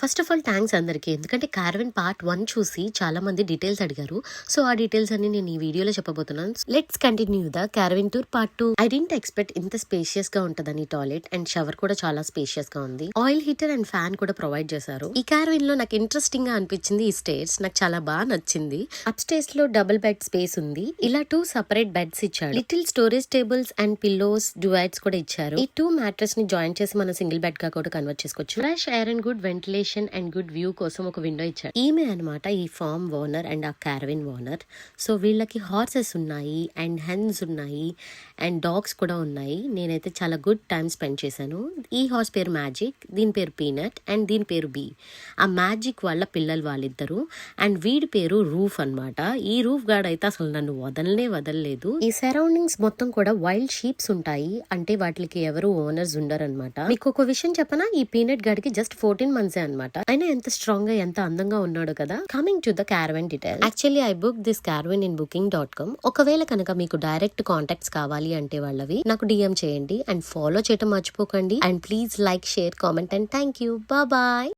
First of all thanks అందరికీ. ఎందుకంటే caravan part 1 చూసి చాలా మంది డీటెయిల్స్ అడిగారు. సో ఆ డీటెయిల్స్ అన్ని నేను ఈ వీడియోలో చెప్పబోతున్నాను. Let's continue the caravan tour part 2. I didn't expect ఇంత స్పేషియస్ గా ఉంటదని టాయిలెట్ అండ్ షవర్ కూడా చాలా స్పేషియస్ గా ఉంది. ఆయిల్ హీటర్ అండ్ ఫ్యాన్ కూడా ప్రొవైడ్ చేశారు. ఈ క్యారవెన్ లో నాకు ఇంట్రెస్టింగ్ గా అనిపించింది ఈ స్టేర్స్. నాకు చాలా బాగా నచ్చింది. అప్ స్టేర్స్ లో డబుల్ బెడ్ స్పేస్ ఉంది. ఇలా 2 సెపరేట్ బెడ్స్ ఇచ్చాడు. Little storage tables and pillows duets కూడా ఇచ్చారు. ఈ 2 మ్యాట్రెస్ ని జాయిన్ చేసి మనం సింగిల్ బెడ్ గా కూడా కన్వర్ట్ చేసుకోవచ్చు. Fresh air and good ventilation and good view కోసం ఒక విండో ఇచ్చాడు. ఈమె అనమాట ఈ ఫార్మ్ ఓనర్ అండ్ ఆ క్యారవెన్ ఓనర్. సో వీళ్ళకి హార్సెస్ ఉన్నాయి అండ్ హెన్స్ ఉన్నాయి అండ్ డాగ్స్ కూడా ఉన్నాయి. నేనైతే చాలా గుడ్ టైం స్పెండ్ చేశాను. ఈ హార్స్ పేరు మ్యాజిక్, దీని పేరు పీనట్ అండ్ దీని పేరు బీ. ఆ మ్యాజిక్ వాళ్ళ పిల్లలు వాళ్ళిద్దరు అండ్ వీడి పేరు రూఫ్ అనమాట. ఈ రూఫ్ గార్డ్ అయితే అసలు నన్ను వదలలేదు. ఈ సరౌండింగ్స్ మొత్తం కూడా వైల్డ్ షీప్స్ ఉంటాయి. అంటే వాటికి ఎవరు ఓనర్స్ ఉండరు అనమాట. మీకు ఒక విషయం చెప్పనా, ఈ పీనట్ గార్డ్ కి జస్ట్ 14 months అనమాట. అయినా ఎంత స్ట్రాంగ్ గా ఎంత అందంగా ఉన్నాడు కదా. Coming to the caravan detail. Actually I book this caravan in booking.com. ఒకవేళ కనుక మీకు డైరెక్ట్ కాంటాక్ట్స్ కావాలి అంటే వాళ్ళవి నాకు DM చేయండి అండ్ ఫాలో చేయటం మర్చిపోకండి. And please like, share, comment and thank you. Bye.